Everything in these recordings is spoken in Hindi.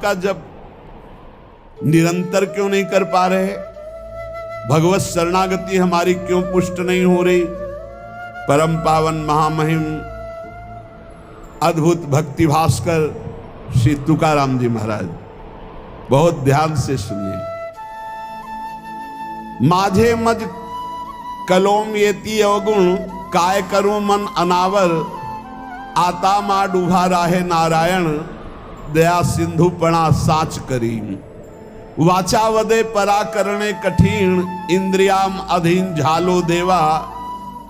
का जप निरंतर क्यों नहीं कर पा रहे? भगवत शरणागति हमारी क्यों पुष्ट नहीं हो रही? परम पावन महामहिम अद्भुत भक्ति भास्कर श्री तुकाराम जी महाराज, बहुत ध्यान से सुनिए। माझे मज कलोम येती अवगुण, काय करूं मन अनावर, आता मा डूबा राहे नारायण, दया सिंधु पणा साच करी। वाचा वदे परा करणे कठिन, इंद्रियाम अधीन झालो देवा,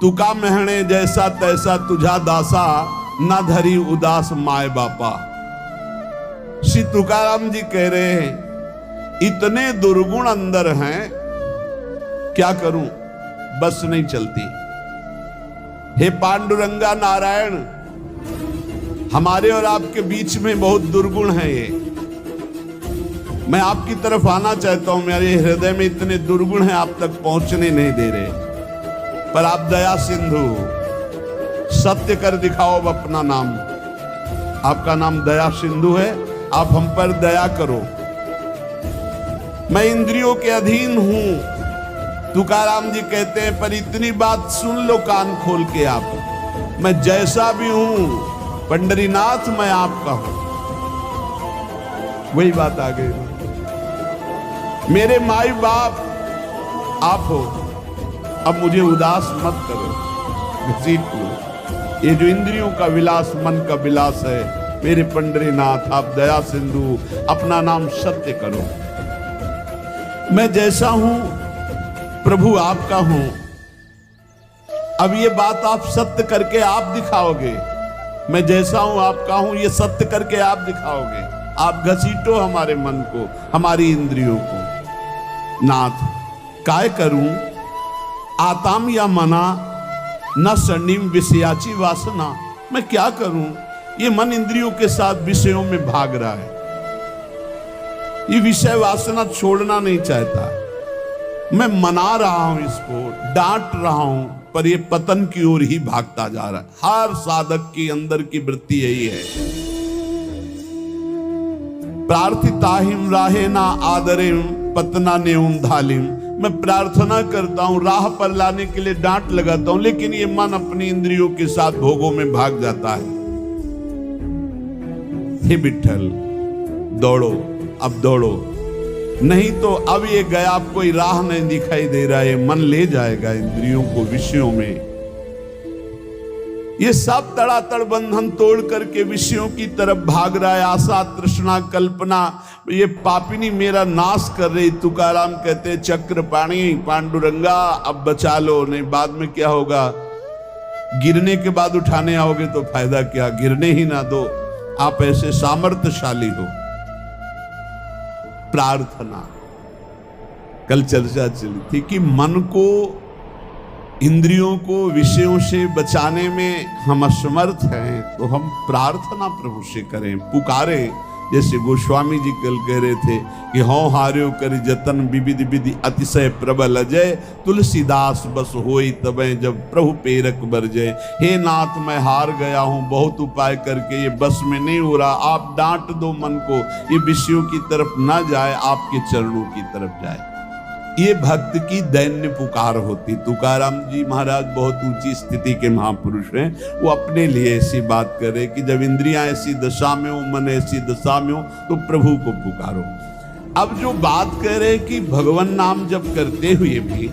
तुका महणे जैसा तैसा तुझा दासा, न धरी उदास माय बापा। श्री तुकाराम जी कह रहे हैं इतने दुर्गुण अंदर हैं, क्या करूं, बस नहीं चलती। हे पांडुरंगा नारायण, हमारे और आपके बीच में बहुत दुर्गुण है ये। मैं आपकी तरफ आना चाहता हूं, मेरे हृदय में इतने दुर्गुण हैं, आप तक पहुंचने नहीं दे रहे। पर आप दया सिंधु, सत्य कर दिखाओ अब अपना नाम। आपका नाम दया सिंधु है, आप हम पर दया करो। मैं इंद्रियों के अधीन हूं, तुकाराम जी कहते हैं, पर इतनी बात सुन लो कान खोल के आप, मैं जैसा भी हूं पंडरीनाथ मैं आपका हूं। वही बात आ गई, मेरे माई बाप आप हो, अब मुझे उदास मत करो, घसीट लो। ये जो इंद्रियों का विलास, मन का विलास है, मेरे पंडरीनाथ आप दया सिंधु, अपना नाम सत्य करो। मैं जैसा हूं प्रभु आपका हूं, अब ये बात आप सत्य करके आप दिखाओगे। मैं जैसा हूं आपका हूं, ये सत्य करके आप दिखाओगे। आप घसीटो हमारे मन को, हमारी इंद्रियों को। नाथ काय करूं आताम या मना, न सन्निम विषयाची वासना। मैं क्या करूं, ये मन इंद्रियों के साथ विषयों में भाग रहा है, ये विषय वासना छोड़ना नहीं चाहता। मैं मना रहा हूं इसको, डांट रहा हूं, पर ये पतन की ओर ही भागता जा रहा है। हर साधक की अंदर की वृत्ति यही है। प्रार्थिताहिम राहे ना आदरिम, पतना नेउम धालिम। मैं प्रार्थना करता हूं, राह पर लाने के लिए डांट लगाता हूं, लेकिन ये मन अपनी इंद्रियों के साथ भोगों में भाग जाता है। हे विठ्ठल दौड़ो, अब दौड़ो, नहीं तो अब ये गया, आप कोई राह नहीं दिखाई दे रहा है, मन ले जाएगा इंद्रियों को विषयों में। ये सब तड़ातड़ बंधन तोड़ करके विषयों की तरफ भाग रहा है। आशा तृष्णा कल्पना ये पापिनी मेरा नाश कर रही। तुकाराम कहते चक्रपाणी पांडुरंगा अब बचा लो, नहीं बाद में क्या होगा, गिरने के बाद उठाने आओगे तो फायदा क्या, गिरने ही ना दो। आप ऐसे सामर्थ्यशाली हो। प्रार्थना, कल चर्चा चली थी कि मन को, इंद्रियों को विषयों से बचाने में हम असमर्थ हैं, तो हम प्रार्थना प्रभु से करें, पुकारें। जैसे गोस्वामी जी कल कह रहे थे कि हौ हार्यो कर जतन, विविधि विधि अतिशय प्रबल अजय, तुलसीदास बस होई तबे जब प्रभु पेरक बरजय। हे नाथ मैं हार गया हूं, बहुत उपाय करके ये बस में नहीं हो रहा, आप डांट दो मन को, ये विषयों की तरफ ना जाए, आपके चरणों की तरफ जाए। ये भक्त की दैन्य पुकार होती। तुकाराम जी महाराज बहुत ऊंची स्थिति के महापुरुष हैं, वो अपने लिए ऐसी बात करे कि जब इंद्रियां ऐसी दशा में हो, मन ऐसी दशा में हो, तो प्रभु को पुकारो। अब जो बात कह रहे कि भगवान नाम जप करते हुए भी,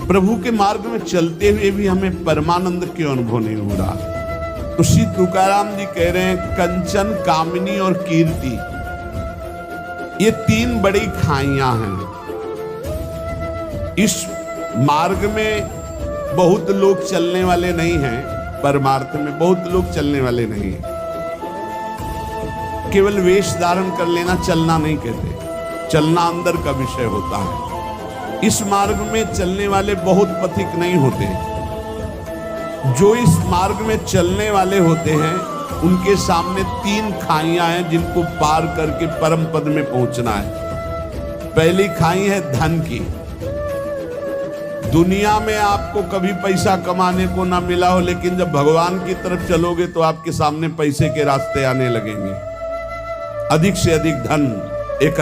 प्रभु के मार्ग में चलते हुए भी हमें परमानंद क्यों अनुभव नहीं हो रहा? तो श्री तुकाराम जी कह रहे हैं कंचन, कामिनी और कीर्ति, ये तीन बड़ी खाइयां हैं। इस मार्ग में बहुत लोग चलने वाले नहीं हैं, परमार्थ में बहुत लोग चलने वाले नहीं हैं। केवल वेश धारण कर लेना चलना नहीं कहते, चलना अंदर का विषय होता है। इस मार्ग में चलने वाले बहुत पथिक नहीं होते। जो इस मार्ग में चलने वाले होते हैं उनके सामने तीन खाइयां हैं जिनको पार करके परम पद में पहुंचना है। पहली खाई है धन की। दुनिया में आपको कभी पैसा कमाने को ना मिला हो, लेकिन जब भगवान की तरफ चलोगे तो आपके सामने पैसे के रास्ते आने लगेंगे। अधिक से अधिक धन एक